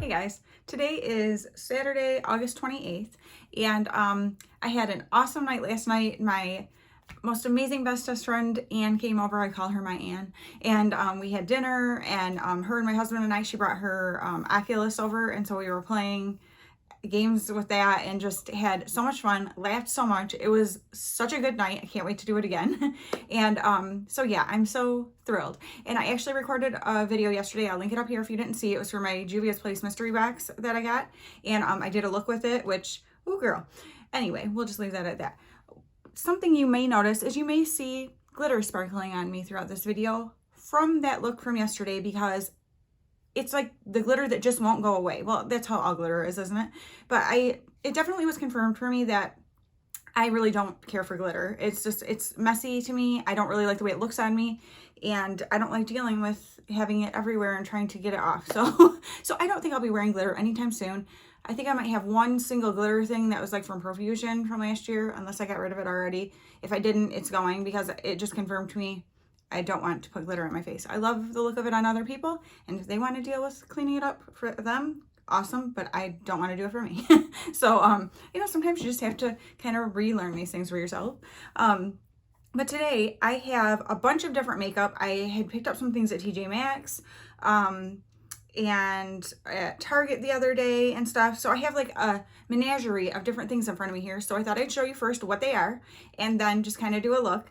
Hey guys, today is Saturday, August 28th, and I had an awesome night last night. My most amazing bestest friend Anne came over. I call her my Anne, and we had dinner, and her and my husband and I, she brought her Oculus over, and so we were playing games with that and just had so much fun, laughed so much. It was such a good night. I can't wait to do it again. And so yeah, I'm so thrilled. And I actually recorded a video yesterday. I'll link it up here if you didn't see it. It was for my Juvia's Place mystery box that I got, and I did a look with it, which, ooh girl. Anyway, we'll just leave that at that. Something you may notice is you may see glitter sparkling on me throughout this video from that look from yesterday, because it's like the glitter that just won't go away. Well, that's how all glitter is, isn't it? But it definitely was confirmed for me that I really don't care for glitter. It's just, it's messy to me. I don't really like the way it looks on me, and I don't like dealing with having it everywhere and trying to get it off. So I don't think I'll be wearing glitter anytime soon. I think I might have one single glitter thing that was like from Profusion from last year, unless I got rid of it already. If I didn't, it's going, because it just confirmed to me I don't want to put glitter on my face. I love the look of it on other people, and if they want to deal with cleaning it up for them, awesome, but I don't want to do it for me. So, you know, sometimes you just have to kind of relearn these things for yourself. But today I have a bunch of different makeup. I had picked up some things at TJ Maxx, and at Target the other day and stuff. So I have like a menagerie of different things in front of me here. So I thought I'd show you first what they are and then just kind of do a look.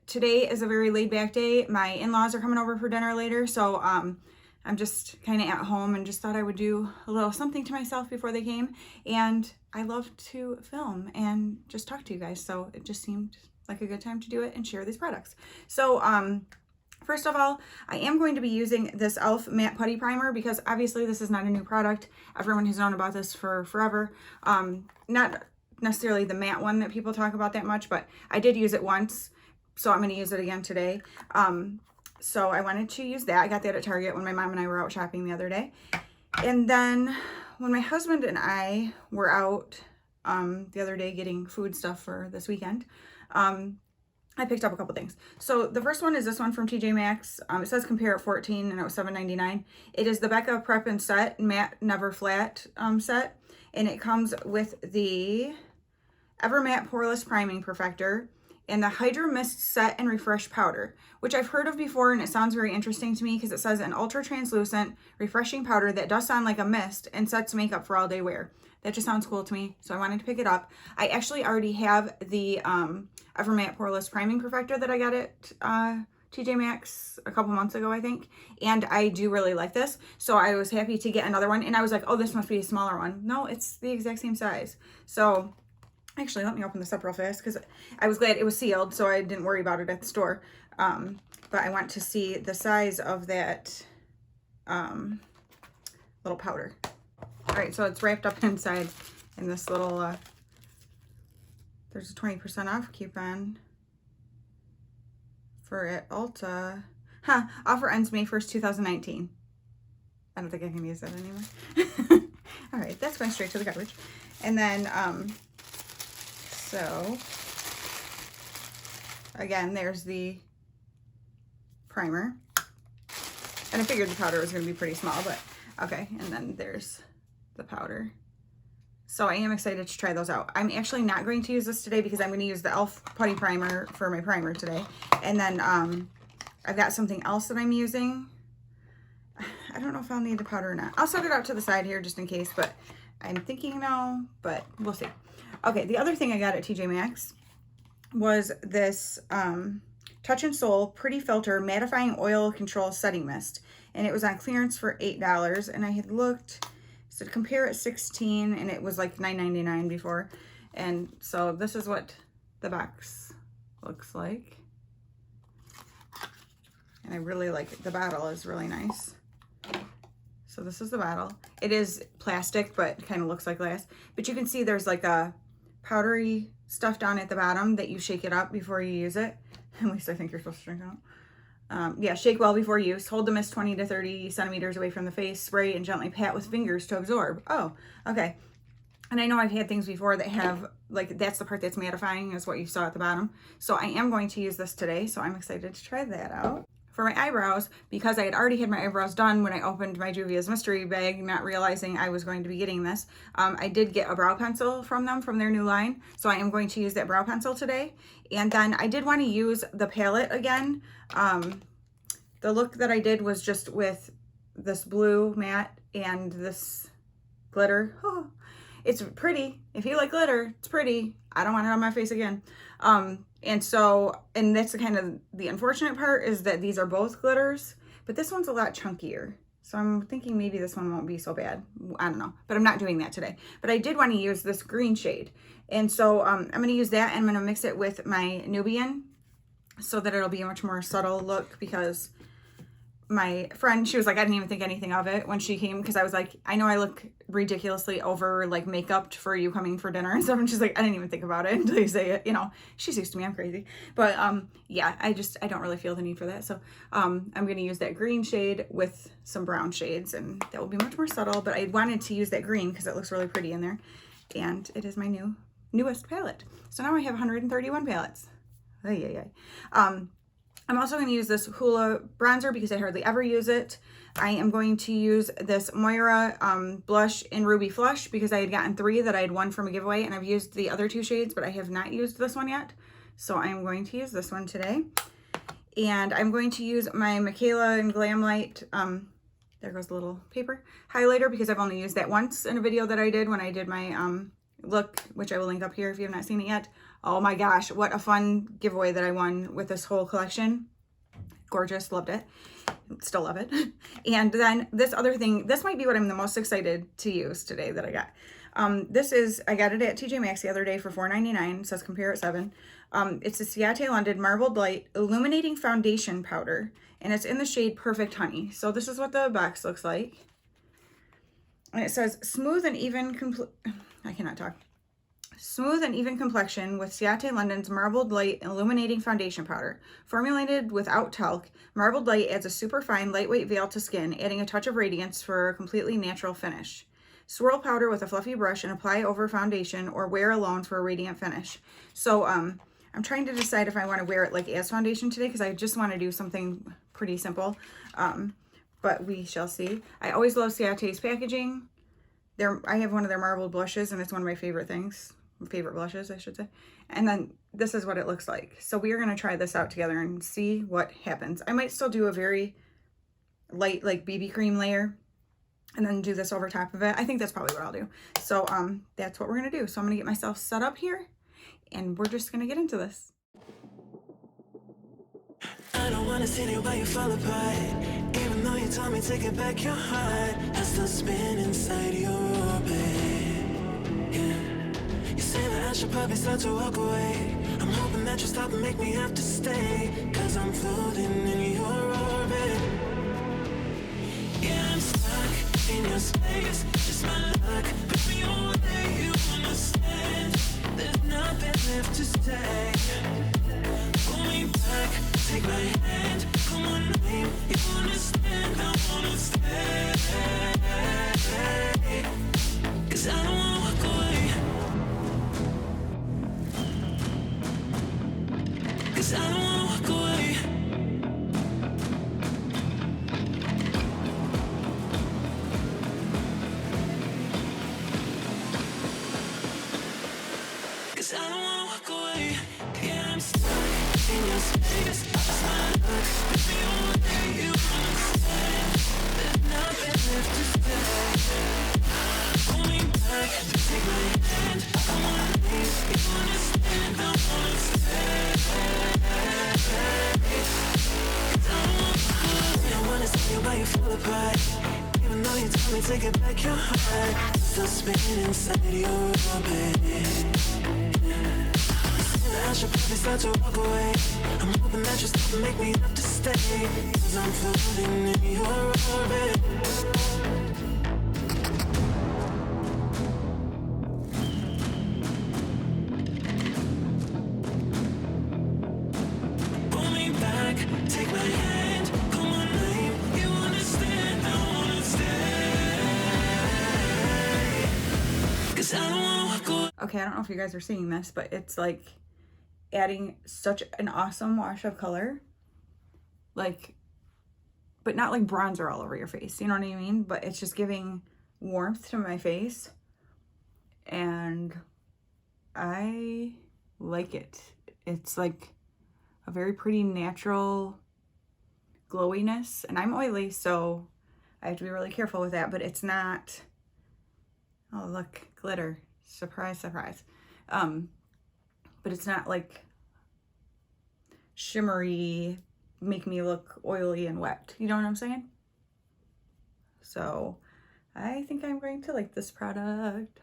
Today is a very laid back day. My in-laws are coming over for dinner later. So I'm just kind of at home and just thought I would do a little something to myself before they came. And I love to film and just talk to you guys. So it just seemed like a good time to do it and share these products. So, first of all, I am going to be using this e.l.f. Matte Putty Primer, because obviously this is not a new product. Everyone has known about this for forever. Not necessarily the matte one that people talk about that much, but I did use it once, so I'm going to use it again today. So I wanted to use that. I got that at Target when my mom and I were out shopping the other day. And then when my husband and I were out the other day getting food stuff for this weekend, I picked up a couple things. So the first one is this one from TJ Maxx. It says compare at 14 and it was $7.99. It is the Becca Prep and Set Matte Never Flat set. And it comes with the Ever Matte Poreless Priming Perfector and the Hydro Mist Set and Refresh Powder, which I've heard of before, and it sounds very interesting to me because it says an ultra translucent refreshing powder that does sound like a mist and sets makeup for all day wear. That just sounds cool to me, so I wanted to pick it up. I actually already have the Ever Matte Poreless Priming Perfector that I got at TJ Maxx a couple months ago, I think, and I do really like this, so I was happy to get another one, and I was like, oh, this must be a smaller one. No, it's the exact same size. So actually, let me open this up real fast, because I was glad it was sealed, so I didn't worry about it at the store. But I want to see the size of that little powder. All right, so it's wrapped up inside in this little, there's a 20% off coupon for at Ulta. Offer ends May 1st, 2019. I don't think I can use that anymore. All right, that's going straight to the garbage. And then, so, again, there's the primer. And I figured the powder was going to be pretty small, but okay. And then there's the powder. So I am excited to try those out. I'm actually not going to use this today because I'm going to use the e.l.f. Putty Primer for my primer today. And then I've got something else that I'm using. I don't know if I'll need the powder or not. I'll set it out to the side here just in case, but I'm thinking no, but we'll see. Okay, the other thing I got at TJ Maxx was this Touch and Soul Pretty Filter Mattifying Oil Control Setting Mist. And it was on clearance for $8. And I had looked, so to compare at 16, and it was like $9.99 before. And so this is what the box looks like. And I really like it. The bottle is really nice. So this is the bottle. It is plastic, but kind of looks like glass. But you can see there's like a powdery stuff down at the bottom that you shake it up before you use it. At least I think you're supposed to drink out. Yeah, shake well before use. Hold the mist 20 to 30 centimeters away from the face. Spray and gently pat with fingers to absorb. Oh, okay. And I know I've had things before that have, like, that's the part that's mattifying, is what you saw at the bottom. So I am going to use this today, so I'm excited to try that out. for my eyebrows, because I had already had my eyebrows done when I opened my Juvia's mystery bag, not realizing I was going to be getting this. I did get a brow pencil from them, from their new line, so I am going to use that brow pencil today. And then I did want to use the palette again. The look that I did was just with this blue matte and this glitter. Oh, it's pretty. If you like glitter, it's pretty. I don't want it on my face again. And that's kind of the unfortunate part, is that these are both glitters, but this one's a lot chunkier. So I'm thinking maybe this one won't be so bad. I don't know, but I'm not doing that today. But I did want to use this green shade. And so I'm going to use that, and I'm going to mix it with my Nubian so that it'll be a much more subtle look, because my friend, she was like, I didn't even think anything of it when she came, because I was like, I know I look ridiculously over like makeup for you coming for dinner and stuff, and she's like, I didn't even think about it until you say it. You know, she's used to me, I'm crazy. But yeah, I don't really feel the need for that. So I'm gonna use that green shade with some brown shades, and that will be much more subtle. But I wanted to use that green because it looks really pretty in there, and it is my newest palette. So now I have 131 palettes. I'm also going to use this Hoola bronzer because I hardly ever use it. I am going to use this Moira blush in Ruby Flush because I had gotten 3 that I had won from a giveaway, and I've used the other 2 shades, but I have not used this one yet. So I'm going to use this one today. And I'm going to use my Michaela and Glamlight, there goes the little paper, highlighter, because I've only used that once in a video that I did when I did my look, which I will link up here if you have not seen it yet. Oh my gosh, what a fun giveaway that I won with this whole collection. Gorgeous, loved it. Still love it. And then this other thing, this might be what I'm the most excited to use today that I got. I got it at TJ Maxx the other day for $4.99. It says compare at 7. It's a Ciate London Marbled Light Illuminating Foundation Powder, and it's in the shade Perfect Honey. So this is what the box looks like. And it says smooth and even I cannot talk. Smooth and even complexion with Ciate London's Marbled Light Illuminating Foundation Powder. Formulated without talc, Marbled Light adds a super fine, lightweight veil to skin, adding a touch of radiance for a completely natural finish. Swirl powder with a fluffy brush and apply over foundation or wear alone for a radiant finish. So I'm trying to decide if I want to wear it like as foundation today, because I just want to do something pretty simple. But we shall see. I always love Ciate's packaging. I have one of their marbled blushes, and it's one of my favorite things. Favorite blushes, I should say. And then this is what it looks like. So we are going to try this out together and see what happens. I might still do a very light like BB cream layer and then do this over top of it. I think that's probably what I'll do. So that's what we're going to do. So I'm going to get myself set up here, and we're just going to get into this. I don't want to see you while you fall apart. Even though you told me to get back your heart, I still spin inside your orbit. Yeah. You say that I should probably start to walk away. I'm hoping that you stop and make me have to stay, 'cause I'm floating in your orbit. Yeah, I'm stuck in your space. Just my luck. Put me away, you understand. There's nothing left to say. Pull me back, take my hand. Come on, name, you understand. I wanna stay. 'Cause I don't wanna walk away. 'Cause I don't wanna walk away. 'Cause I don't wanna walk away. Yeah, I'm stuck in your space. Just my luck. Put me away, you understand. There's nothing left to say. Pull me back, take my hand. I wanna leave, you understand. I wanna stay. 'Cause I don't wanna go. I don't wanna see you while you fall apart. Even though you told me to get back your heart, still spinning inside your orbit. I should probably start to walk away. I'm hoping that you stop and make me have to stay, 'cause I'm floating in your orbit. Pull me back, take my hand. Come on, name, you understand. I wanna stay. 'Cause I don't wanna walk away. Okay, I don't know if you guys are seeing this, but it's like adding such an awesome wash of color. Like, but not like bronzer all over your face, you know what I mean? But it's just giving warmth to my face, and I like it. It's like a very pretty natural glowiness, and I'm oily, so I have to be really careful with that, but it's not, oh look, glitter, surprise, surprise. But it's not like shimmery, make me look oily and wet, you know what I'm saying? So I think I'm going to like this product.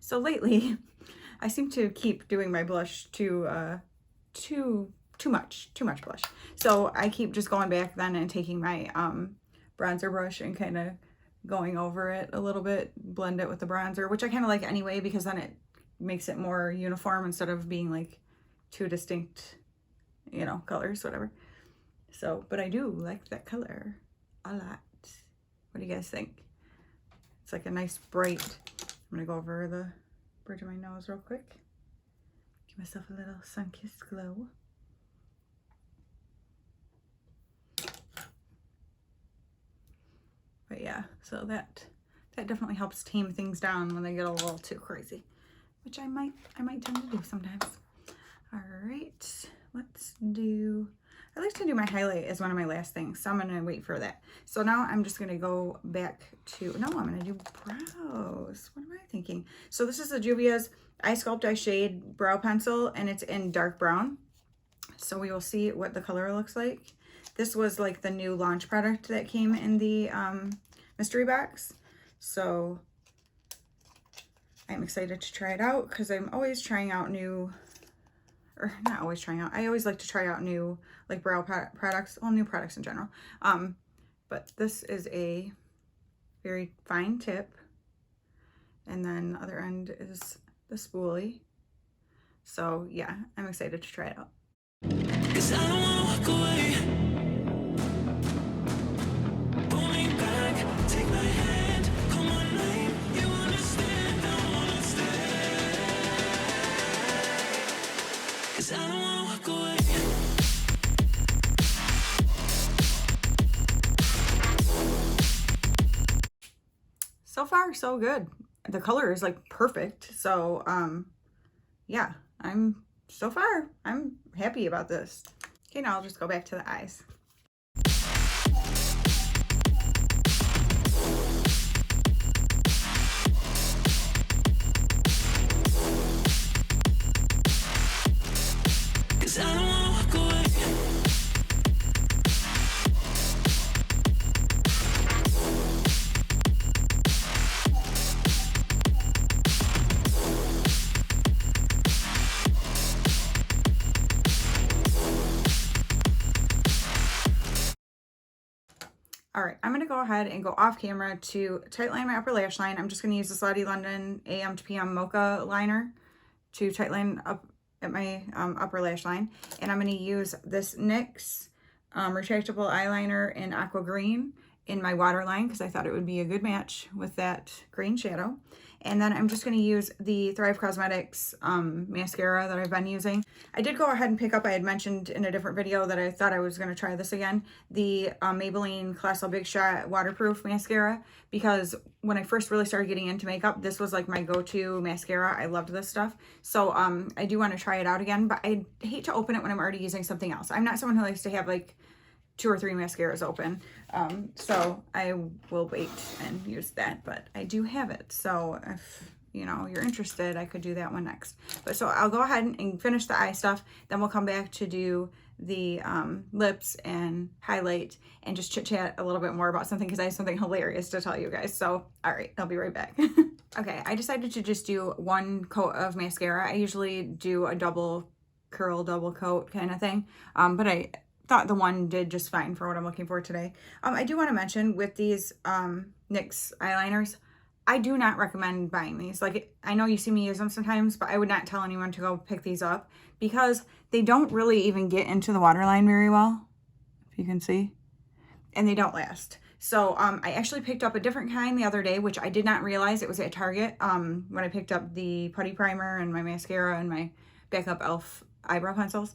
So lately, I seem to keep doing my blush too much blush. So I keep just going back then and taking my bronzer brush and kind of going over it a little bit, blend it with the bronzer, which I kind of like anyway, because then it makes it more uniform instead of being like two distinct, you know, colors, whatever. So, but I do like that color a lot. What do you guys think? It's like a nice bright, I'm gonna go over the bridge of my nose real quick. Give myself a little sun-kissed glow. But yeah, so that definitely helps tame things down when they get a little too crazy, which I might tend to do sometimes. All right, let's do, I like to do my highlight as one of my last things, so I'm gonna wait for that. So now I'm just gonna go back to, no, I'm gonna do brows. What am I thinking? So this is the Juvia's Eye Sculpt Eye Shade Brow Pencil, and it's in dark brown. So we will see what the color looks like. This was like the new launch product that came in the mystery box. So I'm excited to try it out because I'm always trying out new, or not always trying out, I always like to try out new like brow products, well, new products in general. But this is a very fine tip. And then the other end is the spoolie. So yeah, I'm excited to try it out. 'Cause I don't wanna walk away. Pull me back, take my hand, call my name. You understand, I wanna stay. 'Cause I don't wanna walk away. So far, so good. The color is like perfect. So yeah, I'm happy about this. Okay, now I'll just go back to the eyes. All right, I'm gonna go ahead and go off camera to tightline my upper lash line. I'm just gonna use the Slutty London AM to PM Mocha liner to tightline up at my upper lash line. And I'm gonna use this NYX retractable eyeliner in aqua green in my waterline because I thought it would be a good match with that green shadow. And then I'm just going to use the Thrive Cosmetics mascara that I've been using. I did go ahead and pick up, I had mentioned in a different video that I thought I was going to try this again, the Maybelline Colossal Big Shot Waterproof Mascara, because when I first really started getting into makeup, this was like my go-to mascara. I loved this stuff. So I do want to try it out again, but I hate to open it when I'm already using something else. I'm not someone who likes to have like 2 or 3 mascaras open. So I will wait and use that, but I do have it. So if, you know, you're interested, I could do that one next. But so I'll go ahead and finish the eye stuff. Then we'll come back to do the lips and highlight and just chit chat a little bit more about something because I have something hilarious to tell you guys. So, all right, I'll be right back. Okay, I decided to just do 1 coat of mascara. I usually do a double curl, double coat kind of thing. But I thought the one did just fine for what I'm looking for today. I do want to mention with these NYX eyeliners, I do not recommend buying these. Like, I know you see me use them sometimes, but I would not tell anyone to go pick these up because they don't really even get into the waterline very well, if you can see, and they don't last. So I actually picked up a different kind the other day, which I did not realize it was at Target when I picked up the Putty primer and my mascara and my Becca Elf eyebrow pencils.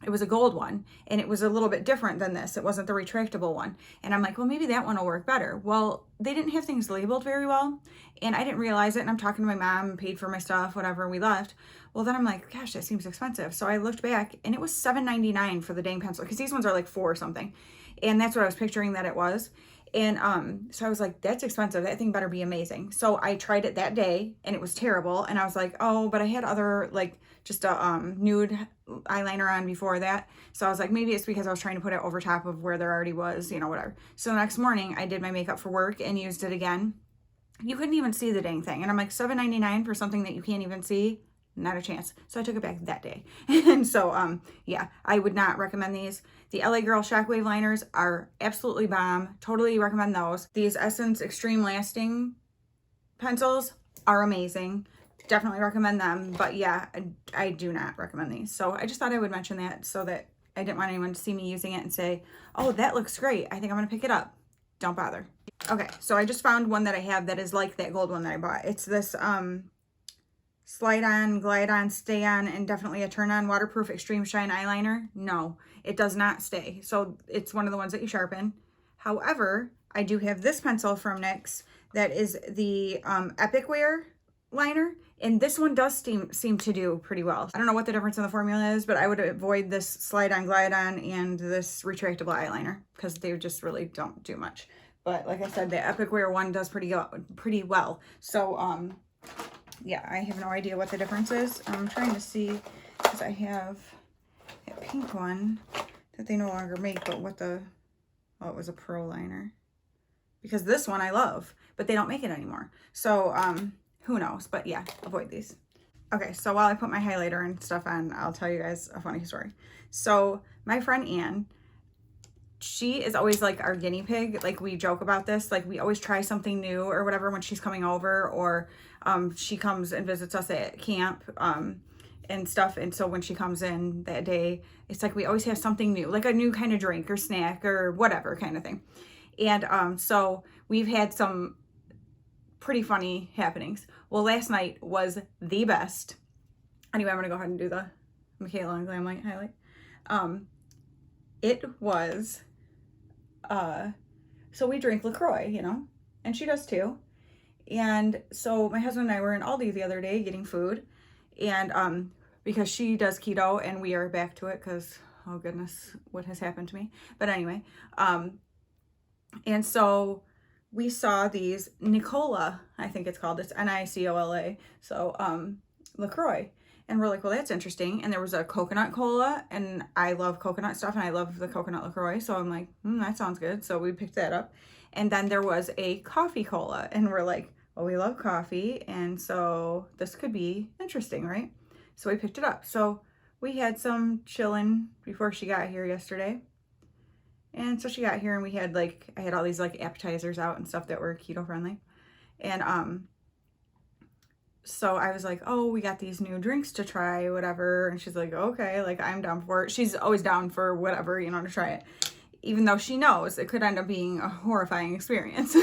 It was a gold one, and it was a little bit different than this. It wasn't the retractable one. And I'm like, well, maybe that one will work better. Well, they didn't have things labeled very well, and I didn't realize it. And I'm talking to my mom, paid for my stuff, whatever, and we left. Well, then I'm like, gosh, that seems expensive. So I looked back, and it was $7.99 for the dang pencil, because these ones are like $4 or something. And that's what I was picturing that it was. And so I was like, that's expensive. That thing better be amazing. So I tried it that day, and it was terrible. And I was like, oh, but I had other, like, just a nude eyeliner on before that. So I was like, maybe it's because I was trying to put it over top of where there already was, you know, whatever. So the next morning I did my makeup for work and used it again. You couldn't even see the dang thing. And I'm like, $7.99 for something that you can't even see? Not a chance. So I took it back that day. And so, yeah, I would not recommend these. The LA Girl Shockwave liners are absolutely bomb. Totally recommend those. These Essence Extreme Lasting pencils are amazing. Definitely recommend them. But yeah, I do not recommend these. So I just thought I would mention that so that I didn't want anyone to see me using it and say, oh, that looks great. I think I'm going to pick it up. Don't bother. Okay, so I just found one that I have that is like that gold one that I bought. It's this slide on, glide on, stay on, and definitely a turn on waterproof extreme shine eyeliner. No, it does not stay. So it's one of the ones that you sharpen. However, I do have this pencil from NYX that is the Epic Wear liner, and this one does seem to do pretty well. I don't know what the difference in the formula is, but I would avoid this slide on, glide on, and this retractable eyeliner because they just really don't do much. But like I said, the Epic Wear one does pretty well. So yeah, I have no idea what the difference is. I'm trying to see because I have a pink one that they no longer make, but what the, oh, it was a pro liner. Because this one I love, but they don't make it anymore. So who knows? But yeah, avoid these. Okay, so while I put my highlighter and stuff on, I'll tell you guys a funny story. So my friend Anne, she is always like our guinea pig. Like, we joke about this. Like, we always try something new or whatever when she's coming over, or she comes and visits us at camp and stuff. And so when she comes in that day, it's like we always have something new, like a new kind of drink or snack or whatever kind of thing. And so we've had some pretty funny happenings. Well, last night was the best. Anyway, I'm going to go ahead and do the Michaela and Glam Light highlight. It was, so we drink LaCroix, you know, and she does too. And so my husband and I were in Aldi the other day getting food, and because she does keto and we are back to it because, oh goodness, what has happened to me. But anyway, and so we saw these Nicola, I think it's called, it's Nicola, so LaCroix. And we're like, well, that's interesting. And there was a coconut cola, and I love coconut stuff, and I love the coconut LaCroix. So I'm like, that sounds good. So we picked that up. And then there was a coffee cola, and we're like, well, we love coffee, and so this could be interesting, right? So we picked it up. So we had some chilling before she got here yesterday. And so she got here, and we had like, I had all these like appetizers out and stuff that were keto friendly. And so I was like, oh, we got these new drinks to try, whatever. And she's like, okay, like, I'm down for it. She's always down for whatever, you know, to try it. Even though she knows it could end up being a horrifying experience.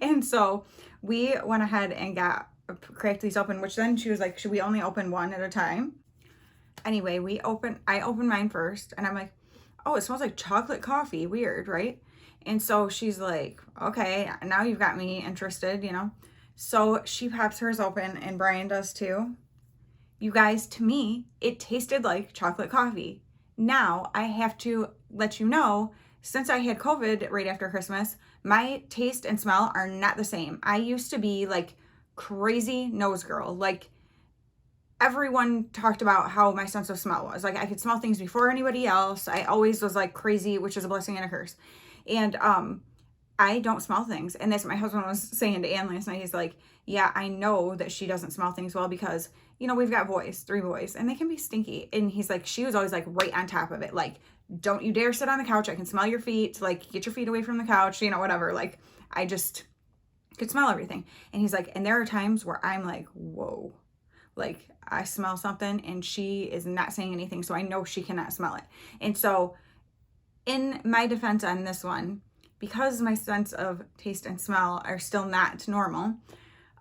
And so we went ahead and cracked these open, which then she was like, should we only open one at a time? Anyway, I opened mine first, and I'm like, oh, it smells like chocolate coffee. Weird, right? And so she's like, okay, now you've got me interested, you know? So she pops hers open, and Brian does too. You guys, to me, it tasted like chocolate coffee. Now, I have to let you know, since I had COVID right after Christmas, my taste and smell are not the same. I used to be like crazy nose girl. Like, everyone talked about how my sense of smell was. Like, I could smell things before anybody else. I always was like crazy, which is a blessing and a curse. And I don't smell things. And that's what my husband was saying to Anne last night. He's like, yeah, I know that she doesn't smell things well because, you know, we've got boys, 3 boys, and they can be stinky. And he's like, she was always like right on top of it. Like, don't you dare sit on the couch. I can smell your feet. Like, get your feet away from the couch, you know, whatever. Like, could smell everything. And he's like, and there are times where I'm like, whoa, like I smell something and she is not saying anything, so I know she cannot smell it. And so in my defense on this one, because my sense of taste and smell are still not normal,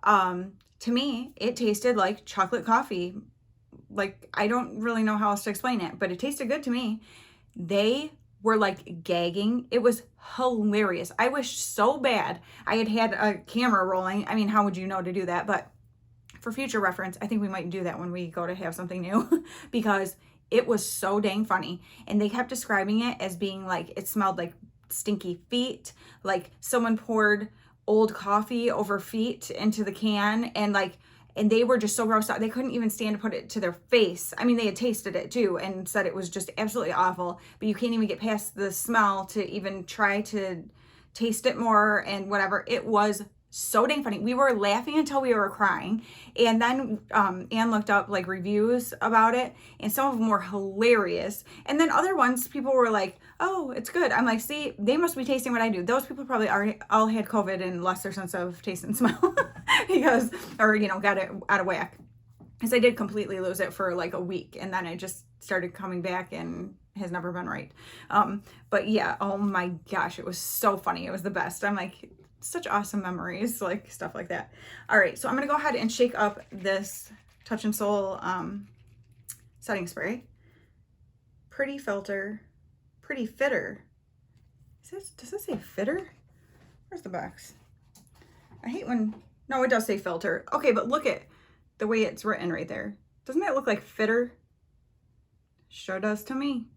to me, it tasted like chocolate coffee. Like, I don't really know how else to explain it, but it tasted good to me. They were like gagging. It was hilarious. I wish so bad I had a camera rolling. I mean, how would you know to do that? But for future reference, I think we might do that when we go to have something new because it was so dang funny. And they kept describing it as being like, it smelled like stinky feet, like someone poured old coffee over feet into the can, and they were just so grossed out. They couldn't even stand to put it to their face. I mean, they had tasted it too and said it was just absolutely awful, but you can't even get past the smell to even try to taste it more and whatever. It was so dang funny. We were laughing until we were crying. And then Anne looked up like reviews about it, and some of them were hilarious. And then other ones, people were like, oh, it's good. I'm like, see, they must be tasting what I do. Those people probably already all had COVID and lost their sense of taste and smell because, or, you know, got it out of whack. Because I did completely lose it for like a week, and then it just started coming back and has never been right. But yeah, oh my gosh, it was so funny. It was the best. I'm like, such awesome memories, like stuff like that. All right, so I'm gonna go ahead and shake up this Touch in Sol setting spray. Pretty filter, pretty fitter. Does it say fitter? Where's the box? I hate when, no, it does say filter. Okay, but look at the way it's written right there. Doesn't that look like fitter? Sure does to me.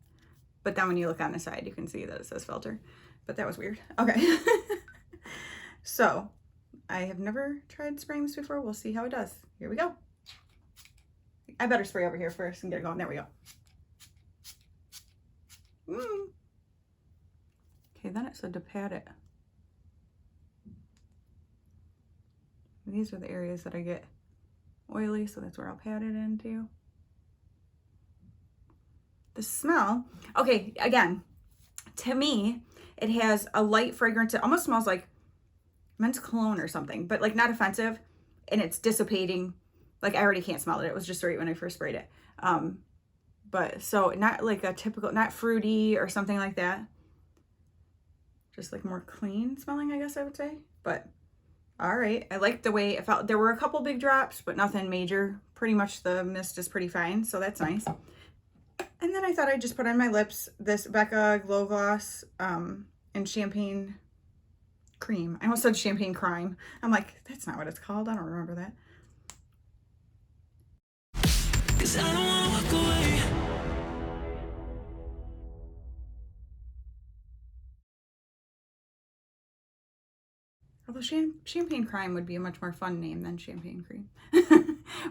But then when you look on the side, you can see that it says filter. But that was weird. Okay. So I have never tried spraying this before. We'll see how it does. Here we go. I better spray over here first and get it going. There we go. Okay, then it said to pat it. These are the areas that I get oily, so that's where I'll pat it into. The smell, okay, again, to me, it has a light fragrance. It almost smells like men's cologne or something, but like not offensive, and it's dissipating. Like I already can't smell it. It was just right when I first sprayed it. But so not like a typical, not fruity or something like that. Just like more clean smelling, I guess I would say. But all right, I like the way it felt. There were a couple big drops, but nothing major. Pretty much the mist is pretty fine, so that's nice. And then I thought I'd just put on my lips this Becca Glow Gloss in Champagne Cream. I almost said Champagne Crime. I'm like, that's not what it's called. I don't remember that. 'Cause I don't wanna walk away. Although Champagne Crime would be a much more fun name than Champagne Cream.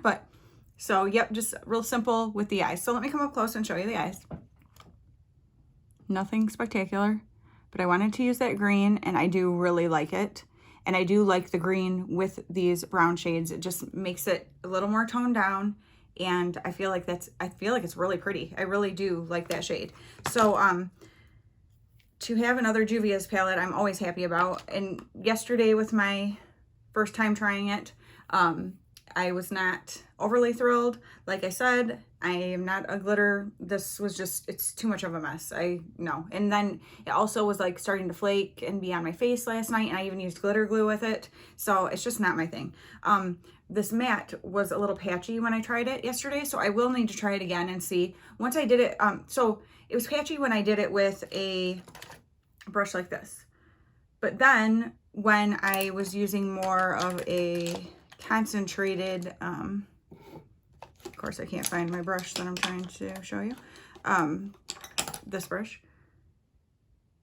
But, so yep, just real simple with the eyes. So let me come up close and show you the eyes. Nothing spectacular. But I wanted to use that green, and I do really like it. And I do like the green with these brown shades. It just makes it a little more toned down, and I feel like it's really pretty. I really do like that shade. So to have another Juvia's palette, I'm always happy about. And yesterday with my first time trying it, I was not overly thrilled. Like I said, I am not a glitter. This was just, it's too much of a mess. I know. And then it also was like starting to flake and be on my face last night, and I even used glitter glue with it. So it's just not my thing. This matte was a little patchy when I tried it yesterday, so I will need to try it again and see. Once I did it, so it was patchy when I did it with a brush like this. But then when I was using more of a concentrated, of course I can't find my brush that I'm trying to show you, this brush,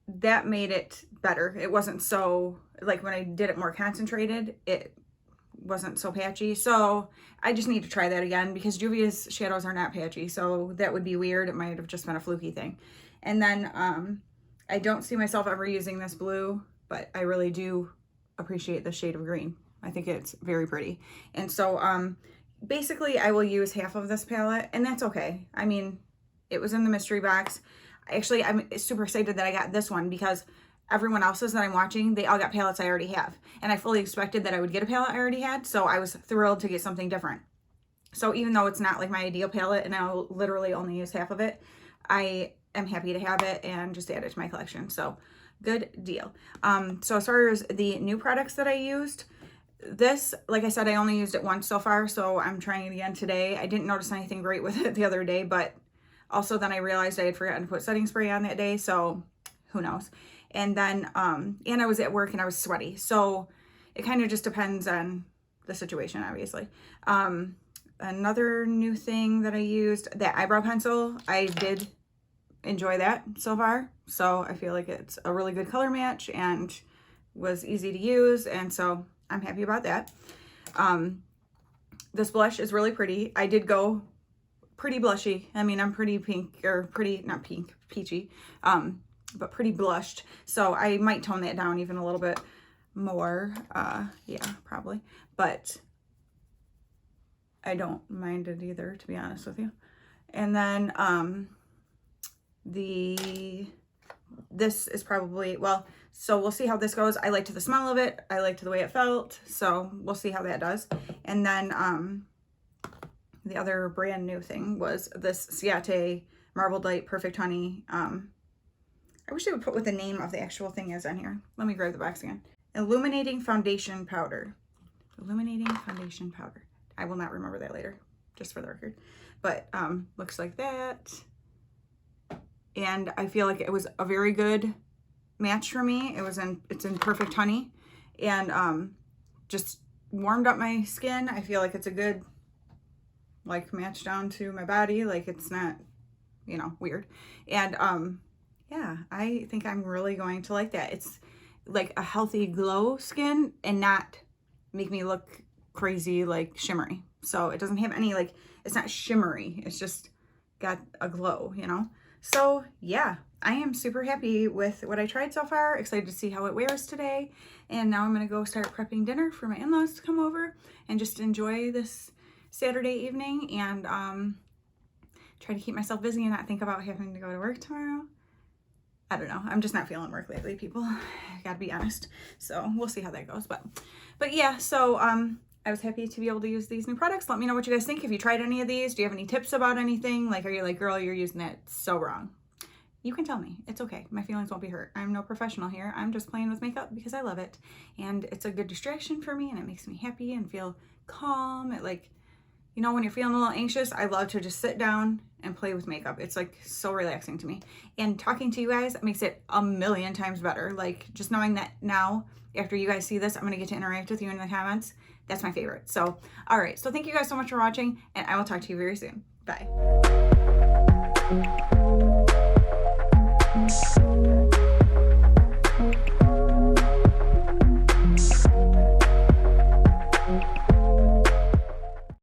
that made it better. It wasn't so, like when I did it more concentrated, it wasn't so patchy. So I just need to try that again, because Juvia's shadows are not patchy, so that would be weird. It might have just been a fluky thing. And then I don't see myself ever using this blue, but I really do appreciate the shade of green. I think it's very pretty. And so basically I will use half of this palette, and that's okay. I mean, it was in the mystery box. Actually, I'm super excited that I got this one, because everyone else's that I'm watching, they all got palettes I already have. And I fully expected that I would get a palette I already had, so I was thrilled to get something different. So even though it's not like my ideal palette and I'll literally only use half of it, I am happy to have it and just add it to my collection. So good deal. So as far as the new products that I used, this, like I said, I only used it once so far, so I'm trying it again today. I didn't notice anything great with it the other day, but also then I realized I had forgotten to put setting spray on that day, so who knows. And then, and I was at work and I was sweaty, so it kind of just depends on the situation, obviously. Another new thing that I used, that eyebrow pencil, I did enjoy that so far. So I feel like it's a really good color match and was easy to use, and so I'm happy about that. This blush is really pretty. I did go pretty blushy. I mean, I'm pretty pink, or pretty, not pink, peachy, but pretty blushed. So I might tone that down even a little bit more. Yeah, probably. But I don't mind it either, to be honest with you. And then this is probably, well, so we'll see how this goes. I liked the smell of it. I liked the way it felt. So we'll see how that does. And then the other brand new thing was this Ciate Marbled Light Perfect Honey. I wish they would put what the name of the actual thing is on here. Let me grab the box again. Illuminating Foundation Powder. Illuminating Foundation Powder. I will not remember that later, just for the record. But looks like that. And I feel like it was a very good match for me. It's in Perfect Honey, and just warmed up my skin. I feel like it's a good like match down to my body. Like it's not, you know, weird. And yeah, I think I'm really going to like that. It's like a healthy glow skin and not make me look crazy like shimmery. So it doesn't have any, like, it's not shimmery. It's just got a glow, you know? So yeah, I am super happy with what I tried so far. Excited to see how it wears today. And now I'm gonna go start prepping dinner for my in-laws to come over and just enjoy this Saturday evening, and try to keep myself busy and not think about having to go to work tomorrow. I don't know. I'm just not feeling work lately, people. I gotta be honest. So we'll see how that goes. But yeah, so I was happy to be able to use these new products. Let me know what you guys think. If you tried any of these, do you have any tips about anything? Like, are you like, girl, you're using it so wrong? You can tell me. It's okay. My feelings won't be hurt. I'm no professional here. I'm just playing with makeup because I love it. And it's a good distraction for me, and it makes me happy and feel calm. It, like, you know, when you're feeling a little anxious, I love to just sit down and play with makeup. It's like so relaxing to me. And talking to you guys makes it a million times better. Like, just knowing that now, after you guys see this, I'm going to get to interact with you in the comments. That's my favorite. So, all right. So thank you guys so much for watching, and I will talk to you very soon. Bye.